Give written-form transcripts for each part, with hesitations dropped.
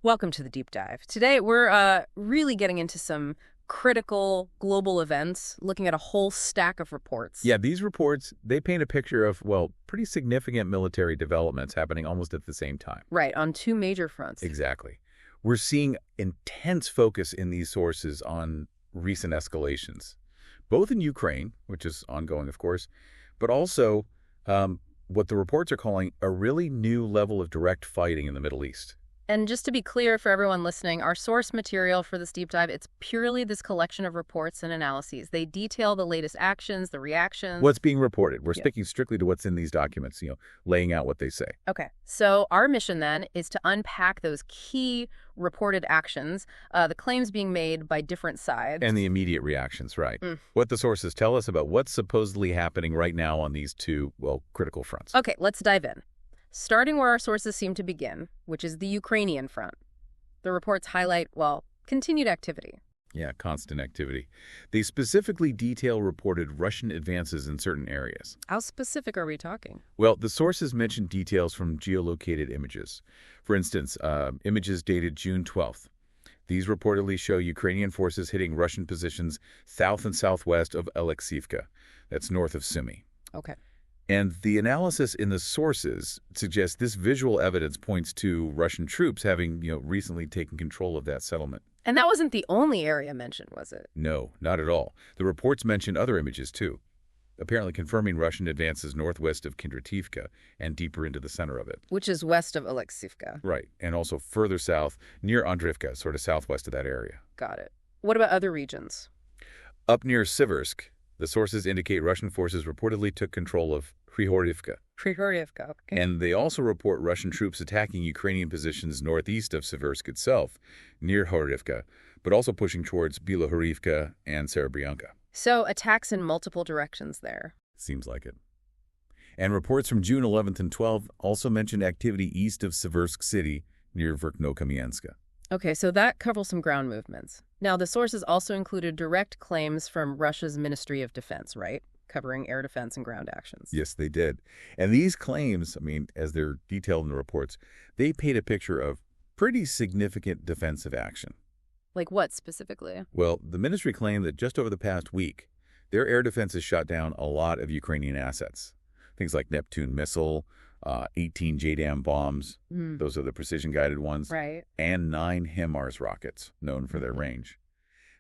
Welcome to the deep dive. Today, we're really getting into some critical global events, looking at a whole stack of reports. Yeah, these reports, they paint a picture of, well, pretty significant military developments happening almost at the same time. Right, on two major fronts. Exactly. We're seeing intense focus in these sources on recent escalations, both in Ukraine, which is ongoing, of course, but also what the reports are calling a really new level of direct fighting in the Middle East. And just to be clear for everyone listening, our source material for this deep dive, it's purely this collection of reports and analyses. They detail the latest actions, the reactions. What's being reported. We're sticking strictly to what's in these documents, laying out what they say. Okay. So our mission then is to unpack those key reported actions, the claims being made by different sides. And the immediate reactions, right. What the sources tell us about what's supposedly happening right now on these two, well, critical fronts. Okay, let's dive in. Starting where our sources seem to begin, which is the Ukrainian front. The reports highlight, well, continued activity. Yeah, constant activity. They specifically detail reported Russian advances in certain areas. How specific are we talking? Well, the sources mention details from geolocated images. For instance, images dated June 12th. These reportedly show Ukrainian forces hitting Russian positions south and southwest of Alexivka. That's north of Sumy. Okay. And the analysis in the sources suggests this visual evidence points to Russian troops having, recently taken control of that settlement. And that wasn't the only area mentioned, was it? No, not at all. The reports mention other images, too, apparently confirming Russian advances northwest of Kondrativka and deeper into the center of it. Which is west of Alexivka. Right, and also further south, near Andrivka, sort of southwest of that area. Got it. What about other regions? Up near Siversk, the sources indicate Russian forces reportedly took control of Kryhorivka. Kryhorivka, okay. And they also report Russian troops attacking Ukrainian positions northeast of Siversk itself, near Horivka, but also pushing towards Bilohorivka and Serebryanka. So attacks in multiple directions there. Seems like it. And reports from June 11th and 12th also mention activity east of Siversk city, near Verkhnokamianska. Okay, so that covers some ground movements. Now, the sources also included direct claims from Russia's Ministry of Defense, right? Covering air defense and ground actions. Yes, they did. And these claims, as they're detailed in the reports, they paint a picture of pretty significant defensive action. Like what specifically? Well, the ministry claimed that just over the past week, their air defenses shot down a lot of Ukrainian assets. Things like Neptune missile, 18 JDAM bombs, those are the precision-guided ones, right, and 9 HIMARS rockets, known for their range.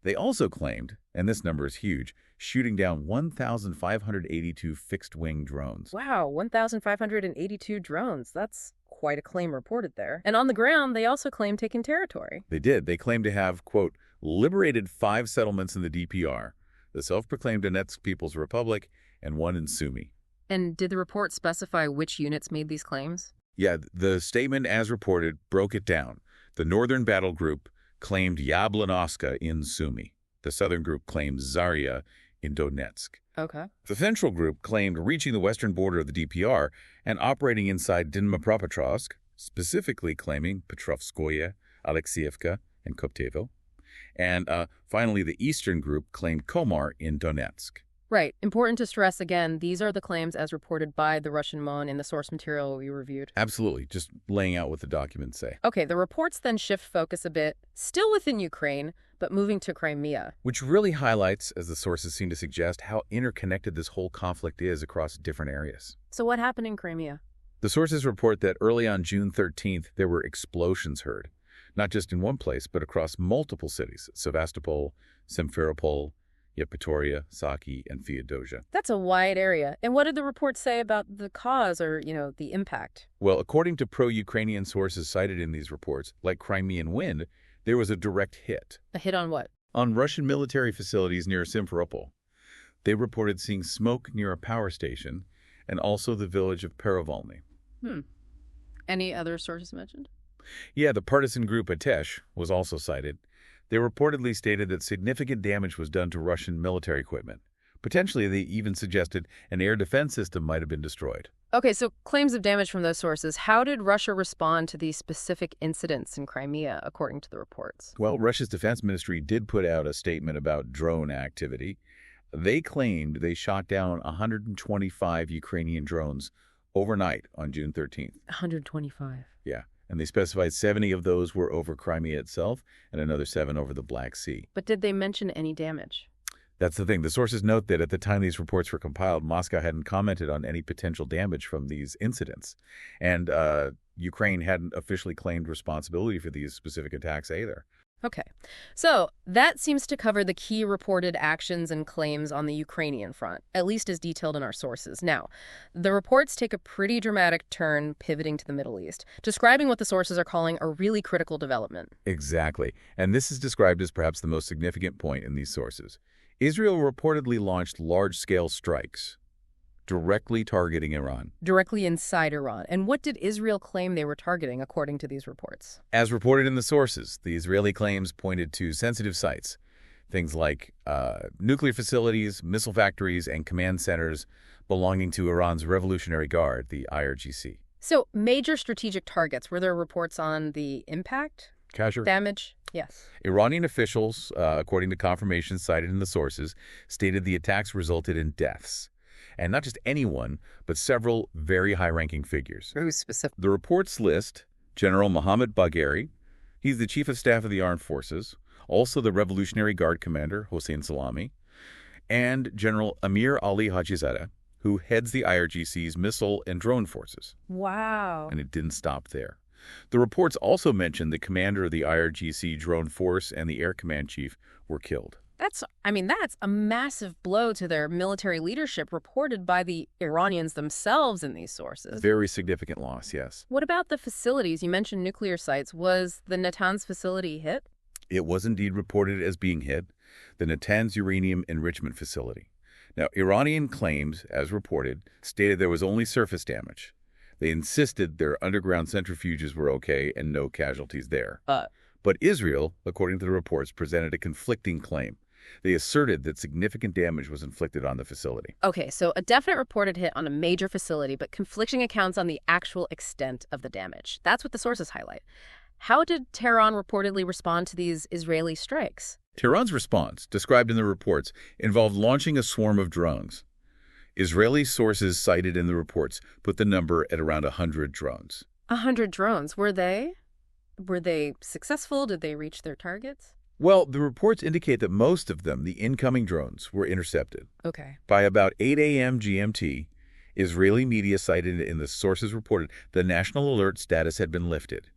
They also claimed, and this number is huge, shooting down 1,582 fixed-wing drones. Wow, 1,582 drones. That's quite a claim reported there. And on the ground, they also claimed taking territory. They did. They claimed to have, quote, liberated 5 settlements in the DPR, the self-proclaimed Donetsk People's Republic, and 1 in Sumy. And did the report specify which units made these claims? Yeah, the statement as reported broke it down. The Northern Battle Group claimed Yablanovska in Sumy. The Southern Group claimed Zarya in Donetsk. Okay. The Central Group claimed reaching the western border of the DPR and operating inside Dnipropetrovsk, specifically claiming Petrovskoye, Alexievka, and Koptevo. And finally, the Eastern Group claimed Komar in Donetsk. Right. Important to stress again, these are the claims as reported by the Russian MON in the source material we reviewed. Absolutely. Just laying out what the documents say. Okay, the reports then shift focus a bit, still within Ukraine, but moving to Crimea. Which really highlights, as the sources seem to suggest, how interconnected this whole conflict is across different areas. So what happened in Crimea? The sources report that early on June 13th, there were explosions heard, not just in one place, but across multiple cities, Sevastopol, Simferopol, Yevpatoria, Saki, and Feodosia. That's a wide area. And what did the report say about the cause or, the impact? Well, according to pro-Ukrainian sources cited in these reports, like Crimean Wind, there was a direct hit. A hit on what? On Russian military facilities near Simferopol. They reported seeing smoke near a power station and also the village of Perevolny. Any other sources mentioned? Yeah, the partisan group Atesh was also cited. They reportedly stated that significant damage was done to Russian military equipment. Potentially, they even suggested an air defense system might have been destroyed. Okay, so claims of damage from those sources. How did Russia respond to these specific incidents in Crimea, according to the reports? Well, Russia's defense ministry did put out a statement about drone activity. They claimed they shot down 125 Ukrainian drones overnight on June 13th. 125. Yeah. and they specified 70 of those were over Crimea itself and another 7 over the Black Sea. But did they mention any damage? That's the thing. The sources note that at the time these reports were compiled, Moscow hadn't commented on any potential damage from these incidents. And Ukraine hadn't officially claimed responsibility for these specific attacks either. Okay, so that seems to cover the key reported actions and claims on the Ukrainian front, at least as detailed in our sources. Now, the reports take a pretty dramatic turn pivoting to the Middle East, describing what the sources are calling a really critical development. Exactly. And this is described as perhaps the most significant point in these sources. Israel reportedly launched large-scale strikes directly targeting Iran. Directly inside Iran. And what did Israel claim they were targeting, according to these reports? As reported in the sources, the Israeli claims pointed to sensitive sites, things like nuclear facilities, missile factories, and command centers belonging to Iran's Revolutionary Guard, the IRGC. So, major strategic targets. Were there reports on the impact? Damage? Yes. Iranian officials, according to confirmation cited in the sources, stated the attacks resulted in deaths. And not just anyone, but several very high-ranking figures. Who's specific? The reports list General Mohammad Bagheri. He's the Chief of Staff of the Armed Forces, also the Revolutionary Guard Commander, Hossein Salami, and General Amir Ali Hajizadeh, who heads the IRGC's missile and drone forces. Wow. And it didn't stop there. The reports also mentioned the commander of the IRGC drone force and the air command chief were killed. That's a massive blow to their military leadership reported by the Iranians themselves in these sources. Very significant loss, yes. What about the facilities? You mentioned nuclear sites. Was the Natanz facility hit? It was indeed reported as being hit, the Natanz uranium enrichment facility. Now, Iranian claims, as reported, stated there was only surface damage. They insisted their underground centrifuges were okay and no casualties there. But Israel, according to the reports, presented a conflicting claim. They asserted that significant damage was inflicted on the facility. Okay, so a definite reported hit on a major facility, but conflicting accounts on the actual extent of the damage. That's what the sources highlight. How did Tehran reportedly respond to these Israeli strikes? Tehran's response, described in the reports, involved launching a swarm of drones. Israeli sources cited in the reports put the number at around 100 drones. 100 drones. Were they successful? Did they reach their targets? Well, the reports indicate that most of them, the incoming drones, were intercepted. Okay. By about 8 a.m. GMT, Israeli media cited in the sources reported the national alert status had been lifted.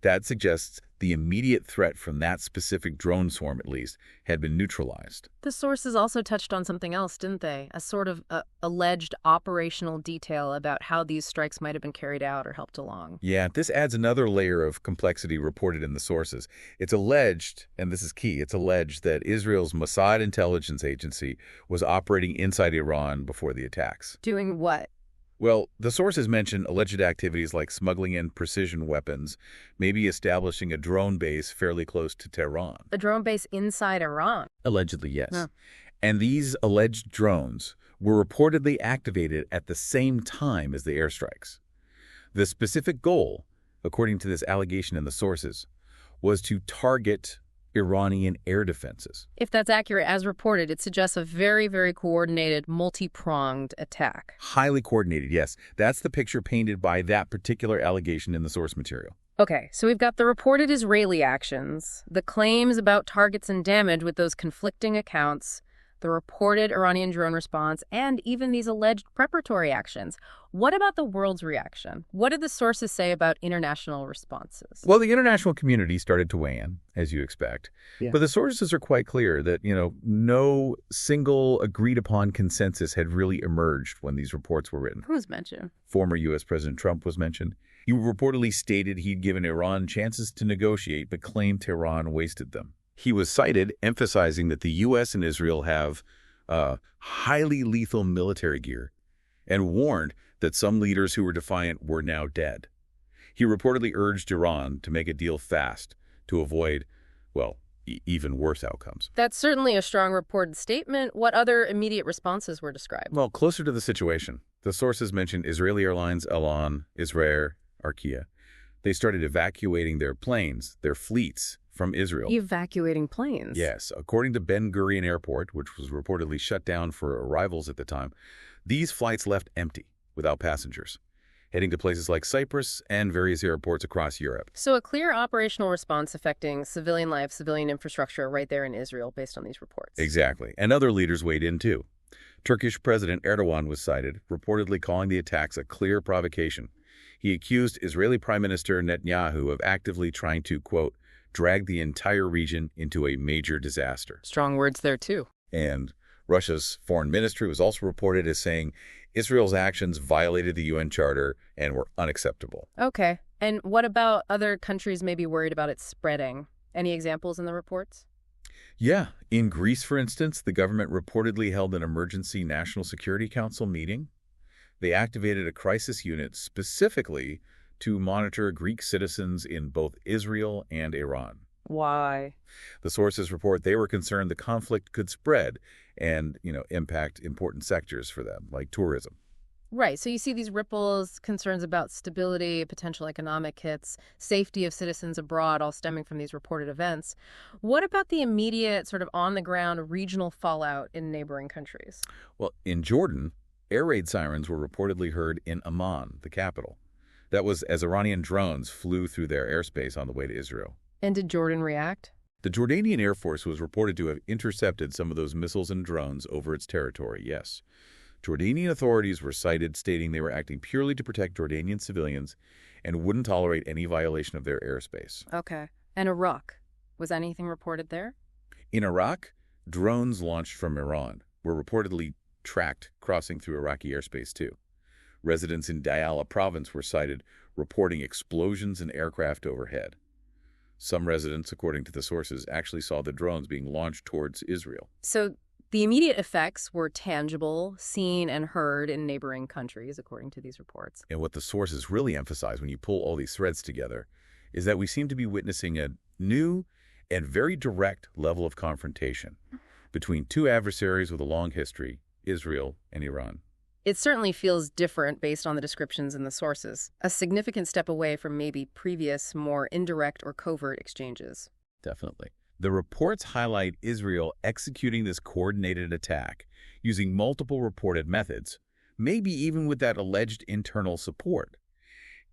That suggests the immediate threat from that specific drone swarm, at least, had been neutralized. The sources also touched on something else, didn't they? A sort of alleged operational detail about how these strikes might have been carried out or helped along. Yeah, this adds another layer of complexity reported in the sources. It's alleged, and this is key, it's alleged that Israel's Mossad intelligence agency was operating inside Iran before the attacks. Doing what? Well, the sources mention alleged activities like smuggling in precision weapons, maybe establishing a drone base fairly close to Tehran. A drone base inside Iran? Allegedly, yes. Huh. And these alleged drones were reportedly activated at the same time as the airstrikes. The specific goal, according to this allegation in the sources, was to target Iranian air defenses. If that's accurate, as reported, it suggests a very, very coordinated, multi-pronged attack. Highly coordinated, yes. That's the picture painted by that particular allegation in the source material. Okay, so we've got the reported Israeli actions, the claims about targets and damage with those conflicting accounts, the reported Iranian drone response, and even these alleged preparatory actions. What about the world's reaction? What did the sources say about international responses? Well, the international community started to weigh in, as you expect. Yeah. But the sources are quite clear that, no single agreed-upon consensus had really emerged when these reports were written. Who's mentioned? Former U.S. President Trump was mentioned. He reportedly stated he'd given Iran chances to negotiate, but claimed Tehran wasted them. He was cited emphasizing that the U.S. and Israel have highly lethal military gear and warned that some leaders who were defiant were now dead. He reportedly urged Iran to make a deal fast to avoid, even worse outcomes. That's certainly a strong reported statement. What other immediate responses were described? Well, closer to the situation, the sources mentioned Israeli Airlines, Elan, Israel, Arkia. They started evacuating their planes, their fleets, from Israel. Evacuating planes? Yes. According to Ben Gurion Airport, which was reportedly shut down for arrivals at the time, these flights left empty, without passengers. heading to places like Cyprus and various airports across Europe. So a clear operational response affecting civilian life, civilian infrastructure right there in Israel based on these reports. Exactly. And other leaders weighed in, too. Turkish President Erdogan was cited, reportedly calling the attacks a clear provocation. He accused Israeli Prime Minister Netanyahu of actively trying to, quote, drag the entire region into a major disaster. Strong words there, too. And Russia's foreign ministry was also reported as saying Israel's actions violated the UN Charter and were unacceptable. Okay. And what about other countries maybe worried about it spreading? Any examples in the reports? Yeah. In Greece, for instance, the government reportedly held an emergency National Security Council meeting. They activated a crisis unit specifically to monitor Greek citizens in both Israel and Iran. Why? The sources report they were concerned the conflict could spread and, impact important sectors for them, like tourism. Right. So you see these ripples, concerns about stability, potential economic hits, safety of citizens abroad, all stemming from these reported events. What about the immediate sort of on-the-ground regional fallout in neighboring countries? Well, in Jordan, air raid sirens were reportedly heard in Amman, the capital. That was as Iranian drones flew through their airspace on the way to Israel. And did Jordan react? The Jordanian Air Force was reported to have intercepted some of those missiles and drones over its territory, yes. Jordanian authorities were cited stating they were acting purely to protect Jordanian civilians and wouldn't tolerate any violation of their airspace. Okay. And Iraq? Was anything reported there? In Iraq, drones launched from Iran were reportedly tracked crossing through Iraqi airspace too. Residents in Diyala province were cited reporting explosions in aircraft overhead. Some residents, according to the sources, actually saw the drones being launched towards Israel. So the immediate effects were tangible, seen and heard in neighboring countries, according to these reports. And what the sources really emphasize when you pull all these threads together is that we seem to be witnessing a new and very direct level of confrontation between two adversaries with a long history, Israel and Iran. It certainly feels different based on the descriptions in the sources, a significant step away from maybe previous, more indirect or covert exchanges. Definitely. The reports highlight Israel executing this coordinated attack using multiple reported methods, maybe even with that alleged internal support.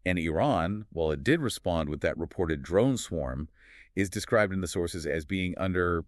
And Iran, while it did respond with that reported drone swarm, is described in the sources as being under,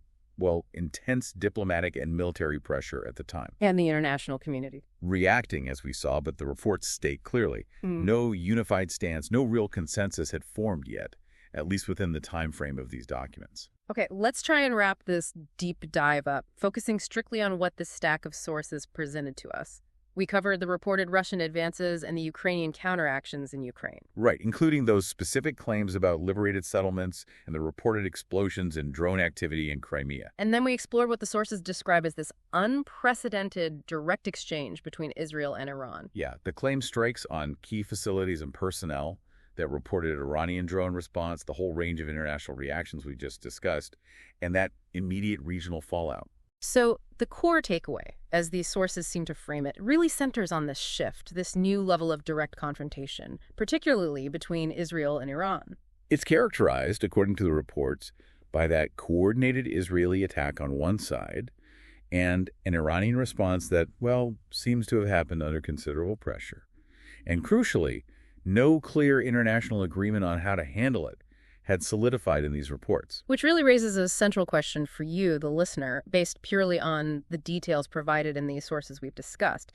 intense diplomatic and military pressure at the time. And the international community. Reacting, as we saw, but the reports state clearly. No unified stance, no real consensus had formed yet, at least within the time frame of these documents. Okay, let's try and wrap this deep dive up, focusing strictly on what this stack of sources presented to us. We covered the reported Russian advances and the Ukrainian counteractions in Ukraine. Right, including those specific claims about liberated settlements and the reported explosions and drone activity in Crimea. And then we explored what the sources describe as this unprecedented direct exchange between Israel and Iran. Yeah, the claim strikes on key facilities and personnel that reported Iranian drone response, the whole range of international reactions we just discussed, and that immediate regional fallout. So the core takeaway, as these sources seem to frame it, really centers on this shift, this new level of direct confrontation, particularly between Israel and Iran. It's characterized, according to the reports, by that coordinated Israeli attack on one side and an Iranian response that, seems to have happened under considerable pressure. And crucially, no clear international agreement on how to handle it had solidified in these reports. Which really raises a central question for you, the listener, based purely on the details provided in these sources we've discussed.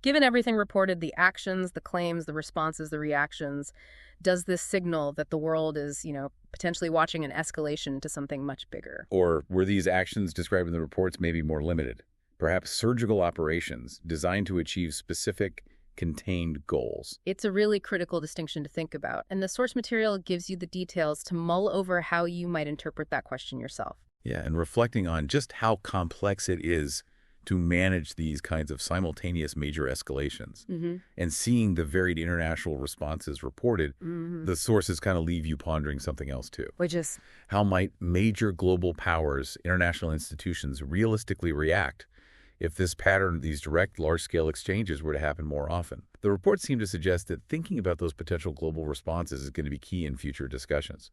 Given everything reported, the actions, the claims, the responses, the reactions, does this signal that the world is, potentially watching an escalation to something much bigger? Or were these actions described in the reports maybe more limited? Perhaps surgical operations designed to achieve specific contained goals. It's a really critical distinction to think about, and the source material gives you the details to mull over how you might interpret that question yourself. Yeah, and reflecting on just how complex it is to manage these kinds of simultaneous major escalations and seeing the varied international responses reported, the sources kind of leave you pondering something else too. Which is? How might major global powers, international institutions realistically react if this pattern, these direct, large-scale exchanges were to happen more often? The reports seem to suggest that thinking about those potential global responses is going to be key in future discussions.